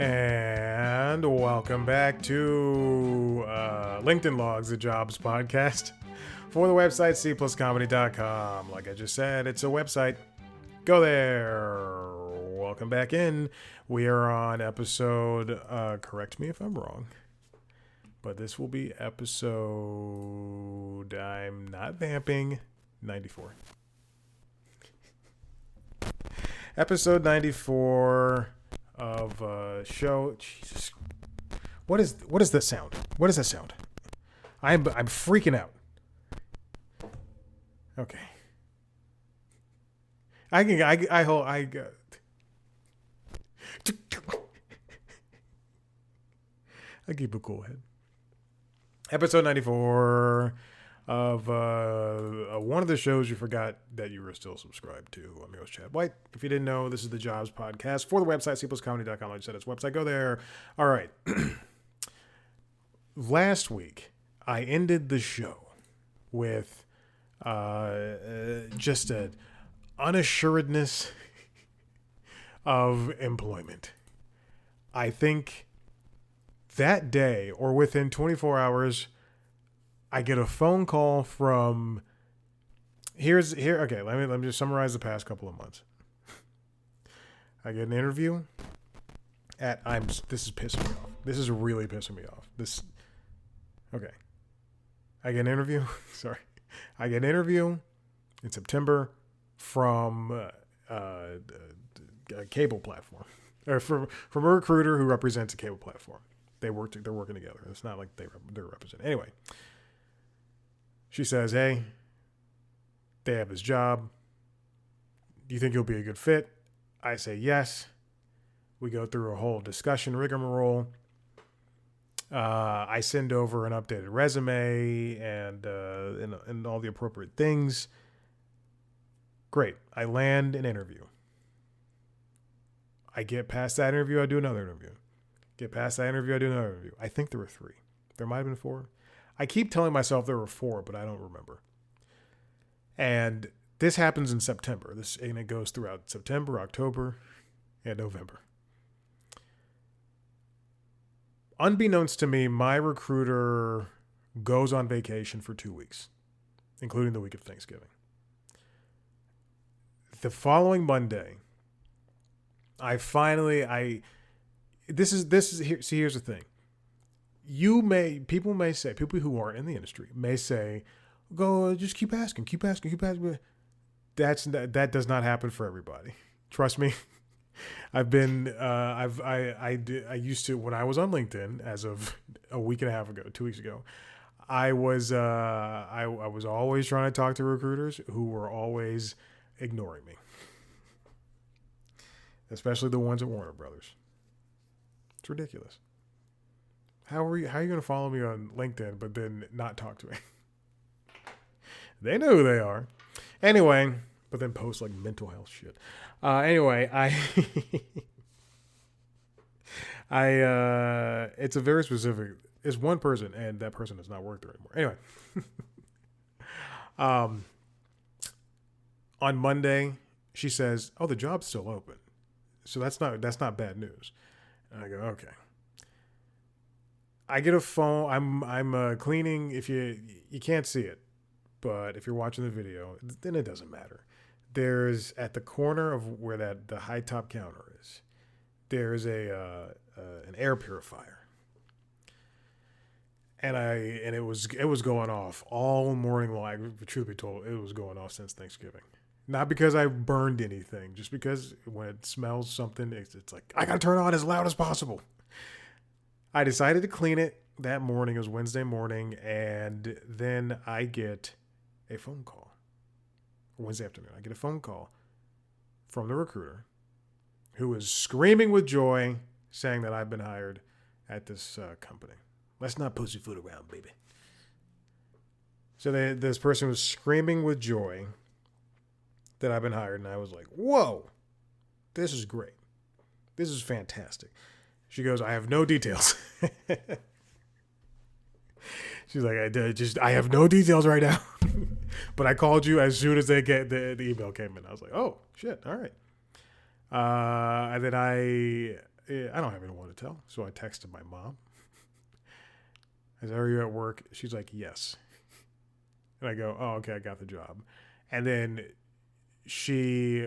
And welcome back to LinkedIn Logs, the jobs podcast for the website cpluscomedy.com. Like I just said, it's a website. Go there. Welcome back in. We are on episode, correct me if I'm wrong, but this will be episode, I'm not vamping, 94. Episode 94 of show. Jesus, what is this sound? What is that sound? I'm freaking out. Okay. I keep a cool head. Episode 94 of one of the shows you forgot that you were still subscribed to. I'm your host, Chad White. If you didn't know, this is the Jobs Podcast for the website, cpluscomedy.com. Like I said, it's a website. Go there. All right. Last week, I ended the show with just an unassuredness of employment. I think that day, or within 24 hours, I get a phone call from okay, let me just summarize the past couple of months. I get an interview this is pissing me off. This is really pissing me off. Okay. I get an interview. Sorry. I get an interview in September from a cable platform, or from a recruiter who represents a cable platform. They're working together. It's not like they're representing. Anyway. She says, hey, they have this job. Do you think you'll be a good fit? I say yes. We go through a whole discussion rigmarole. I send over an updated resume and all the appropriate things. Great. I land an interview. I get past that interview. I do another interview. Get past that interview. I do another interview. I think there were 3. There might have been 4. I keep telling myself there were 4, but I don't remember. And this happens in September. And it goes throughout September, October, and November. Unbeknownst to me, my recruiter goes on vacation for 2 weeks, including the week of Thanksgiving. The following Monday, here's the thing. People who aren't in the industry may say, go, just keep asking. That does not happen for everybody. Trust me. I used to, when I was on LinkedIn, as of a week and a half ago, 2 weeks ago, I was always trying to talk to recruiters who were always ignoring me. Especially the ones at Warner Brothers. It's ridiculous. How are you going to follow me on LinkedIn but then not talk to me? They know who they are. Anyway, but then post like mental health shit. It's a very specific, it's one person and that person does not work there anymore. Anyway. On Monday, she says, oh, the job's still open. So that's not bad news. And I go, okay. I get a phone. I'm cleaning. If you can't see it, but if you're watching the video, then it doesn't matter. There's at the corner of where the high top counter is. There's an air purifier, and it was going off all morning long. Truth be told, it was going off since Thanksgiving. Not because I burned anything, just because when it smells something, it's like I gotta turn it on as loud as possible. I decided to clean it that morning. It was Wednesday morning. And then I get a phone call. Wednesday afternoon, I get a phone call from the recruiter who is screaming with joy, saying that I've been hired at this company. Let's not pussyfoot around, baby. So this person was screaming with joy that I've been hired. And I was like, whoa, this is great. This is fantastic. She goes, I have no details. She's like, I have no details right now. But I called you as soon as the email came in. I was like, oh, shit, all right. And then I don't have anyone to tell. So I texted my mom. I said, are you at work? She's like, yes. And I go, oh, okay, I got the job. And then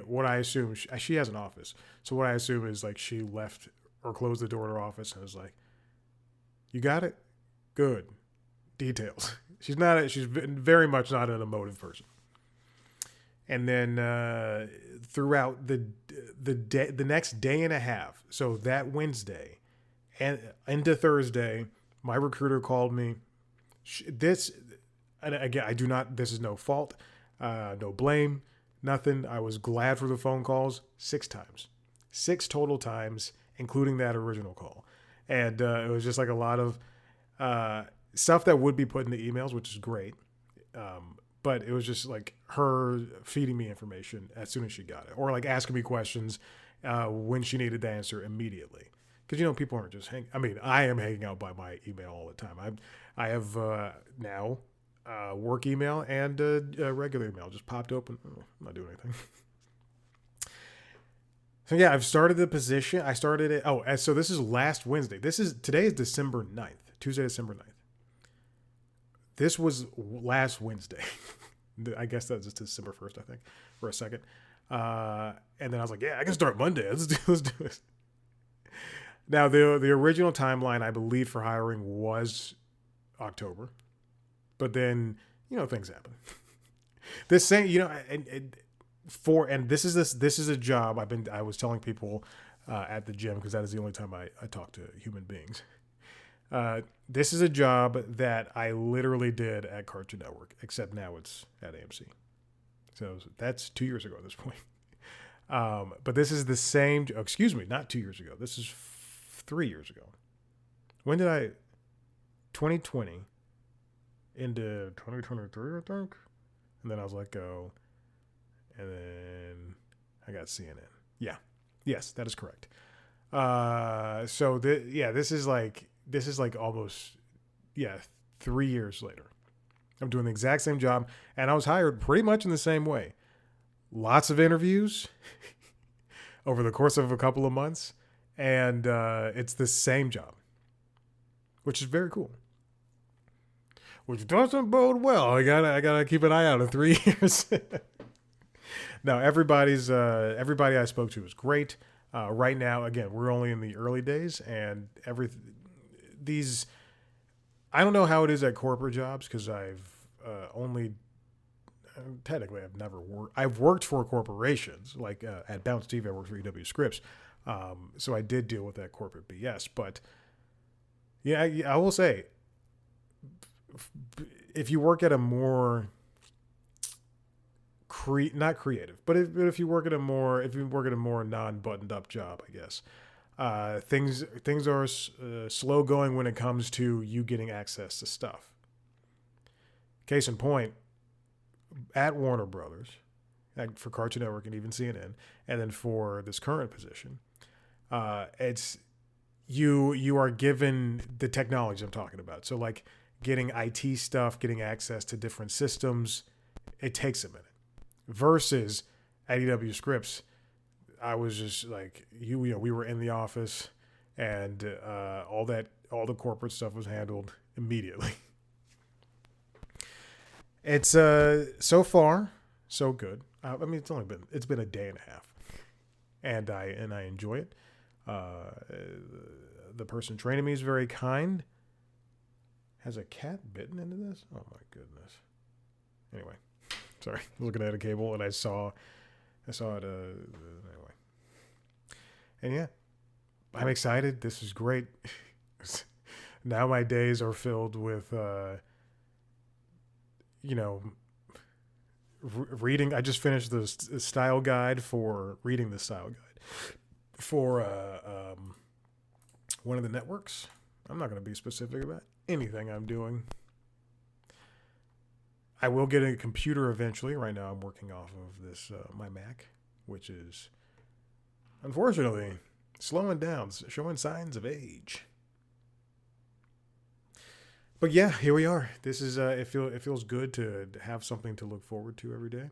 what I assume, she has an office. So what I assume is like she left or closed the door to her office and was like, you got it? Good. Details. She's very much not an emotive person. And then throughout the next day and a half, so that Wednesday and into Thursday, my recruiter called me. And again, this is no fault, no blame, nothing. I was glad for the phone calls 6 times, 6 total times, including that original call. And it was just like a lot of stuff that would be put in the emails, which is great. But it was just like her feeding me information as soon as she got it, or like asking me questions when she needed the answer immediately. Because, people aren't just I am hanging out by my email all the time. I have now work email and regular email just popped open. I'm not doing anything. So yeah, I've started the position. I started it. Oh, so this is last Wednesday. Today is December 9th, Tuesday, December 9th. This was last Wednesday. I guess that's just December 1st, I think, for a second. And then I was like, yeah, I can start Monday. Let's do this. Now, the original timeline, I believe, for hiring was October. But then, things happen. This same, and this is a job I was telling people at the gym, because that is the only time I talk to human beings. This is a job that I literally did at Cartoon Network, except now it's at AMC. So that's 2 years ago at this point. But this is the same, not 2 years ago. This is 3 years ago. When did 2020 into 2023, I think? And then I was let go. And then I got CNN. Yeah. Yes, that is correct. So this is like almost 3 years later. I'm doing the exact same job, and I was hired pretty much in the same way. Lots of interviews over the course of a couple of months, and it's the same job, which is very cool. Which doesn't bode well. I gotta keep an eye out in 3 years. No, everybody I spoke to was great. Right now, again, we're only in the early days, and I don't know how it is at corporate jobs, because I've I've worked for corporations, like at Bounce TV, I worked for EW Scripts. So I did deal with that corporate BS, but yeah, I will say, if you work at a more not creative, but if you work at a more non-buttoned up job, I guess, things are slow going when it comes to you getting access to stuff. Case in point, at Warner Brothers, for Cartoon Network and even CNN, and then for this current position, it's you are given the technology I'm talking about. So like getting IT stuff, getting access to different systems, it takes a minute. Versus at EW Scripts, I was just like we were in the office, and all the corporate stuff was handled immediately. It's so far so good. It's been a day and a half, and I enjoy it. The person training me is very kind. Has a cat bitten into this? Oh my goodness. Anyway, sorry. I was looking at a cable and I saw it. Anyway, and yeah, I'm excited. This is great. Now my days are filled with, reading. I just finished the style guide for reading the style guide for one of the networks. I'm not going to be specific about anything I'm doing. I will get a computer eventually. Right now I'm working off of this my Mac, which is unfortunately slowing down, showing signs of age. But yeah, here we are. This is it feels good to have something to look forward to every day.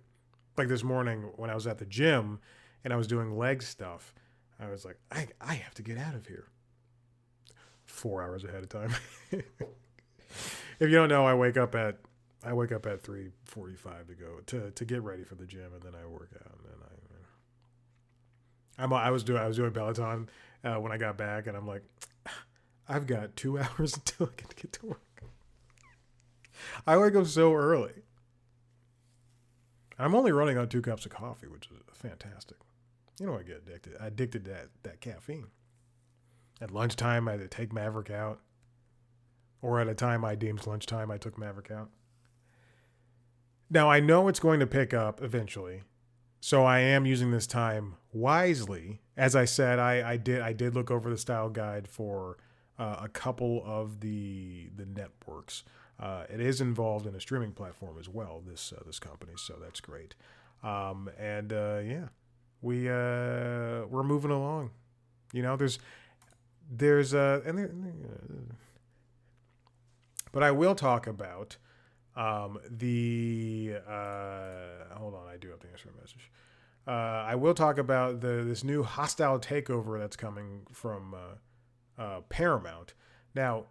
Like this morning when I was at the gym and I was doing leg stuff, I was like, I have to get out of here. 4 hours ahead of time. If you don't know, I wake up at 3:45 to go to get ready for the gym, and then I work out, and then I was doing Peloton when I got back, and I'm like, I've got 2 hours until I get to work. I wake up so early. I'm only running on 2 cups of coffee, which is fantastic. You know, I get addicted to that caffeine. At lunchtime, I had to take Maverick out, or at a time I deemed lunchtime, I took Maverick out. Now I know it's going to pick up eventually, so I am using this time wisely. As I said, I did look over the style guide for a couple of the networks. It is involved in a streaming platform as well. This company, so that's great. Yeah, we're moving along. You know, but I will talk about the hold on, I do have to answer a message. I will talk about this new hostile takeover that's coming from Paramount. Now,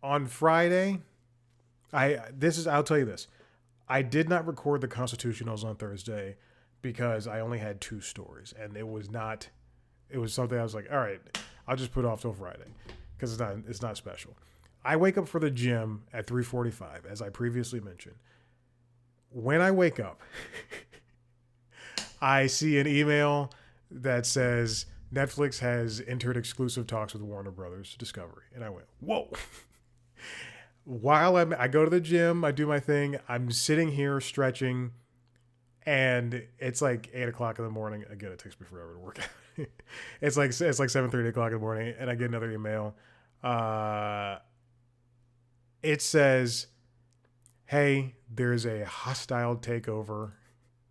on Friday, I'll tell you this. I did not record the Constitutionals on Thursday because I only had 2 stories, and it was something I was like, all right, I'll just put off till Friday because it's not special. I wake up for the gym at 3:45, as I previously mentioned. When I wake up, I see an email that says Netflix has entered exclusive talks with Warner Brothers Discovery. And I went, whoa. While I go to the gym, I do my thing. I'm sitting here stretching, and it's like 8 o'clock in the morning. Again, it takes me forever to work out. It's like 7:30 o'clock in the morning, and I get another email. It says, hey, there's a hostile takeover.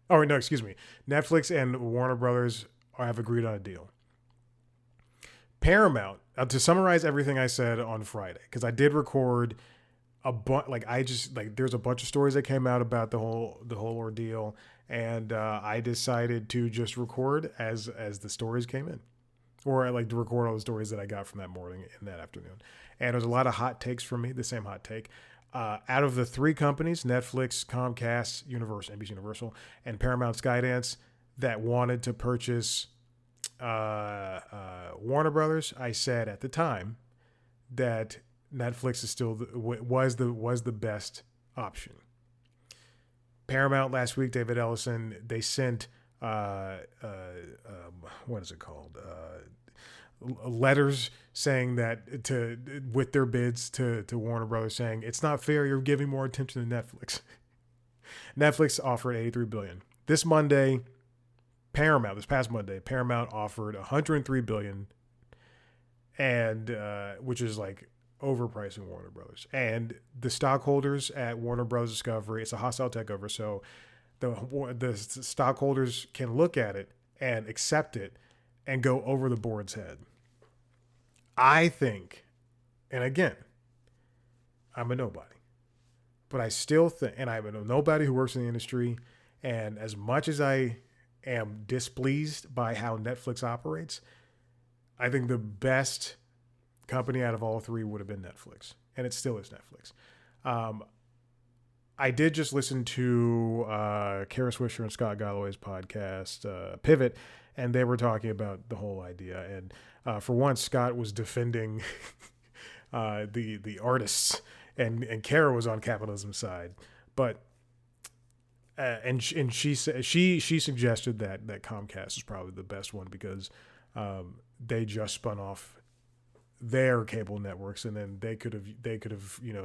Oh, no, excuse me. Netflix and Warner Brothers have agreed on a deal. Paramount, to summarize everything I said on Friday, because I did record there's a bunch of stories that came out about the whole ordeal, and I decided to just record as the stories came in. Or I like to record all the stories that I got from that morning and that afternoon. And there's a lot of hot takes from me, the same hot take. Out of the 3 companies, Netflix, Comcast, NBC Universal, and Paramount Skydance, that wanted to purchase Warner Brothers, I said at the time that Netflix is still was the best option. Paramount last week, David Ellison, they sent what is it called? Letters saying that with their bids to Warner Brothers, saying it's not fair, you're giving more attention to Netflix. Netflix offered $83 billion. This past Monday, Paramount offered $103 billion, and which is like overpricing Warner Brothers. And the stockholders at Warner Brothers Discovery, it's a hostile takeover, so the stockholders can look at it and accept it and go over the board's head. I think, and again, I'm a nobody, but I still think, and I'm a nobody who works in the industry, and as much as I am displeased by how Netflix operates, I think the best company out of all 3 would have been Netflix, and it still is Netflix. I did just listen to Kara Swisher and Scott Galloway's podcast, Pivot, and they were talking about the whole idea. And for once, Scott was defending the artists, and Kara was on capitalism's side. But and she suggested that Comcast is probably the best one because they just spun off their cable networks, and then they could have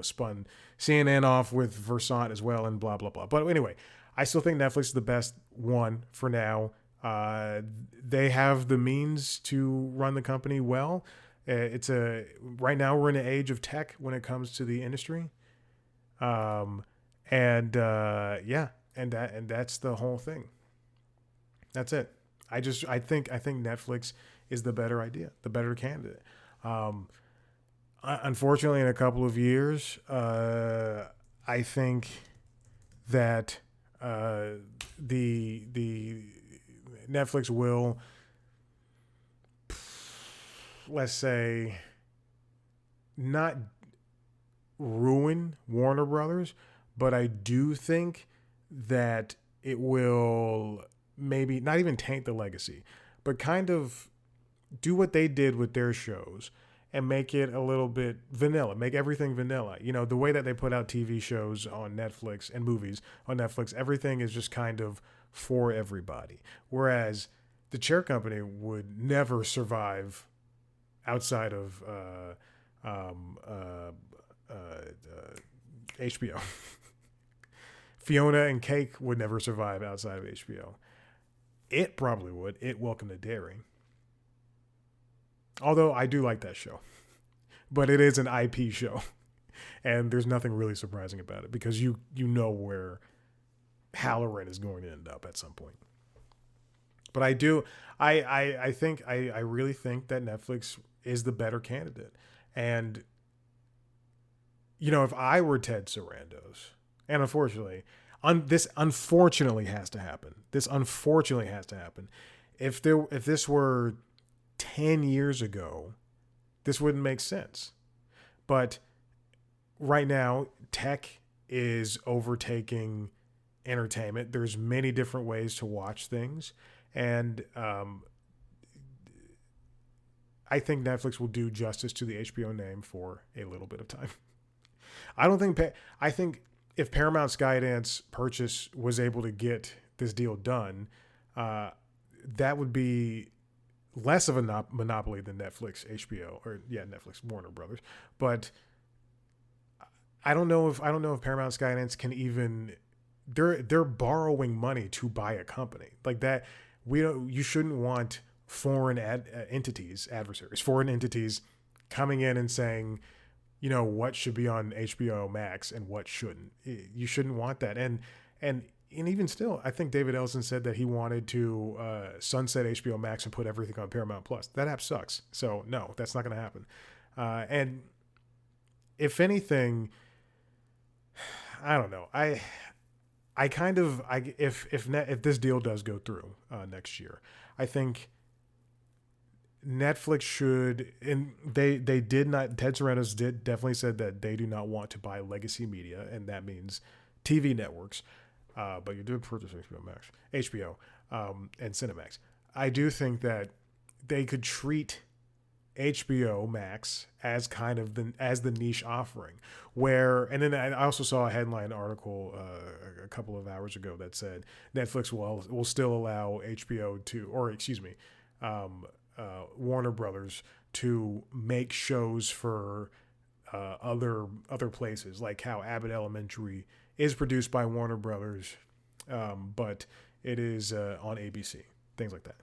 spun CNN off with Versant as well, and blah blah blah. But anyway, I still think Netflix is the best one for now. They have the means to run the company well. Right now we're in an age of tech when it comes to the industry, and that's the whole thing. That's it. I think Netflix is the better idea, the better candidate. Unfortunately, in a couple of years, I think that the Netflix will let's say, not ruin Warner Brothers, but I do think that it will maybe not even taint the legacy, but kind of do what they did with their shows and make it a little bit vanilla, make everything vanilla. You know, the way that they put out TV shows on Netflix and movies on Netflix, everything is just kind of for everybody. Whereas the Chair Company would never survive outside of HBO. Fiona and Cake would never survive outside of HBO. It probably would. It Welcome to Dairy. Although I do like that show. But it is an IP show. And there's nothing really surprising about it because you know where Halloran is going to end up at some point. But I really think that Netflix is the better candidate. And, you know, if I were Ted Sarandos, and unfortunately, this unfortunately has to happen. This unfortunately has to happen. If this were 10 years ago, this wouldn't make sense. But right now, tech is overtaking entertainment. There's many different ways to watch things. And I think Netflix will do justice to the HBO name for a little bit of time. I think if Paramount Skydance purchase was able to get this deal done, that would be less of a monopoly than Netflix, HBO, or Netflix, Warner Brothers. But I don't know if Paramount Skydance can even. They're borrowing money to buy a company like that. You shouldn't want foreign foreign entities coming in and saying, you know, what should be on HBO Max and what shouldn't. You shouldn't want that. And even still, I think David Ellison said that he wanted to sunset HBO Max and put everything on Paramount Plus. That app sucks. So no, that's not going to happen. And if anything, I don't know. If this deal does go through next year, I think Netflix should, and they did not. Ted Sarandos definitely said that they do not want to buy legacy media, and that means TV networks. But you do purchase HBO, and Cinemax. I do think that they could treat HBO Max as kind of the niche offering, and then I also saw a headline article a couple of hours ago that said Netflix will still allow Warner Brothers to make shows for other places, like how Abbott Elementary is produced by Warner Brothers, but it is on ABC, things like that.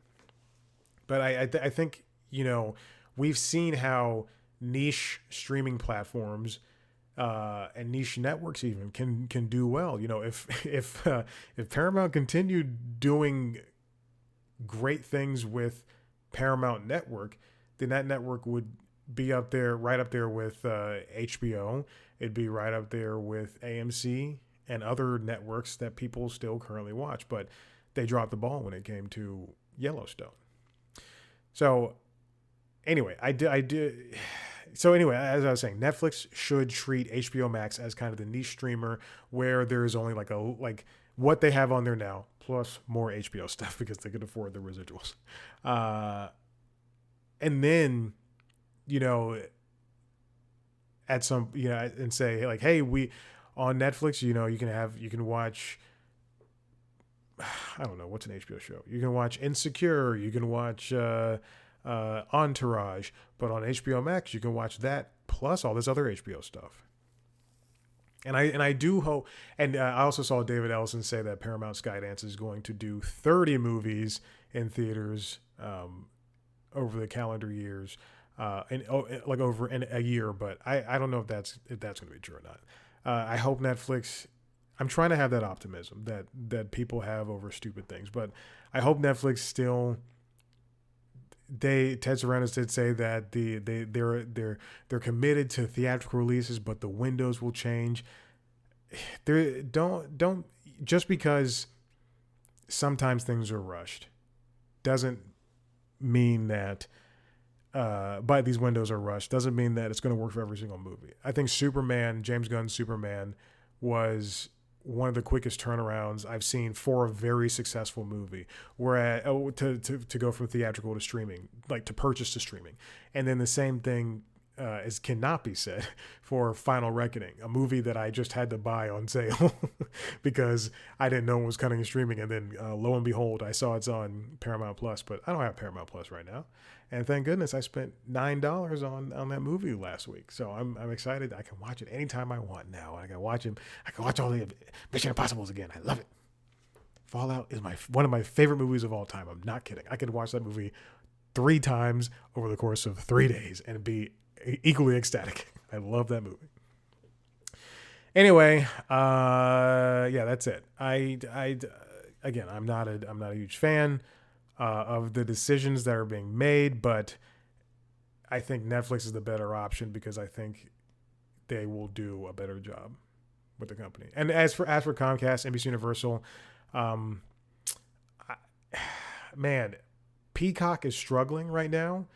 But I think, you know, we've seen how niche streaming platforms and niche networks even can do well. You know, if Paramount continued doing great things with Paramount Network, then that network would be right up there with HBO. It'd be right up there with AMC and other networks that people still currently watch. But they dropped the ball when it came to Yellowstone. So anyway, So anyway, as I was saying, Netflix should treat HBO Max as kind of the niche streamer where there's only like what they have on there now plus more HBO stuff because they could afford the residuals. And then, you know, at some, you know, and say like, hey, we on Netflix, you know, you can watch, I don't know, what's an HBO show? You can watch Insecure, you can watch Entourage, but on HBO Max, you can watch that plus all this other HBO stuff. And I do hope, and I also saw David Ellison say that Paramount Skydance is going to do 30 movies in theaters over the calendar years, over in a year. But I don't know if that's going to be true or not. I hope Netflix. I'm trying to have that optimism that people have over stupid things, but I hope Netflix still. Ted Sarandos did say that they're committed to theatrical releases, but the windows will change. Don't just because sometimes things are rushed doesn't mean that but these windows are rushed doesn't mean that it's going to work for every single movie. I think Superman, James Gunn's Superman, was one of the quickest turnarounds I've seen for a very successful movie. Where to go from theatrical to streaming, like to purchase to streaming, and then the same thing cannot be said for Final Reckoning, a movie that I just had to buy on sale because I didn't know it was coming in streaming, and then lo and behold, I saw it's on Paramount Plus, but I don't have Paramount Plus right now, and thank goodness I spent $9 on that movie last week, so I'm excited. I can watch it anytime I want now. I can watch all the Mission Impossibles again. I love it. Fallout is one of my favorite movies of all time. I'm not kidding. I could watch that movie 3 times over the course of 3 days and be equally ecstatic. I love that movie. Anyway, yeah, that's it. Again, I'm not a huge fan of the decisions that are being made, but I think Netflix is the better option because I think they will do a better job with the company. And as for Comcast, NBC Universal, man, Peacock is struggling right now.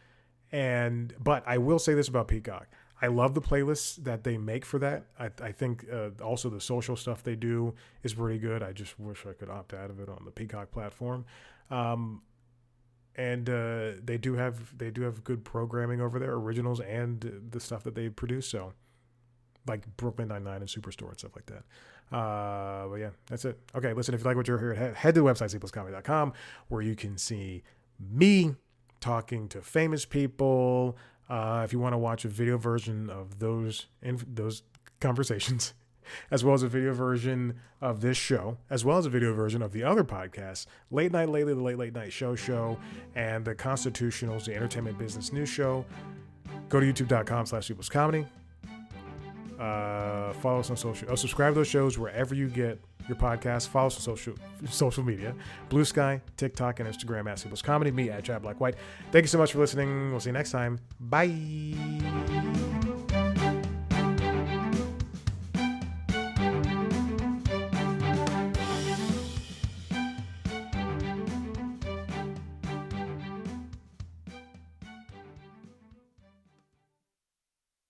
But I will say this about Peacock. I love the playlists that they make for that. I think also the social stuff they do is pretty good. I just wish I could opt out of it on the Peacock platform. And they do have good programming over there, originals and the stuff that they produce. So like Brooklyn Nine-Nine and Superstore and stuff like that. But yeah, that's it. Okay, listen, if you like what you're hearing, head to the website, sleeplesscomedy.com, where you can see me talking to famous people. If you want to watch a video version of those conversations, as well as a video version of this show, as well as a video version of the other podcasts, Late Night Lately, the Late Night Show, and the Constitutionals, the Entertainment Business News Show, go to youtube.com/sleeplesscomedy. Follow us on social. Subscribe to those shows wherever you get your podcast. Follow us on social media: Blue Sky, TikTok, and Instagram @SleeplessComedy. Me @ChadBlackWhite. Thank you so much for listening. We'll see you next time. Bye.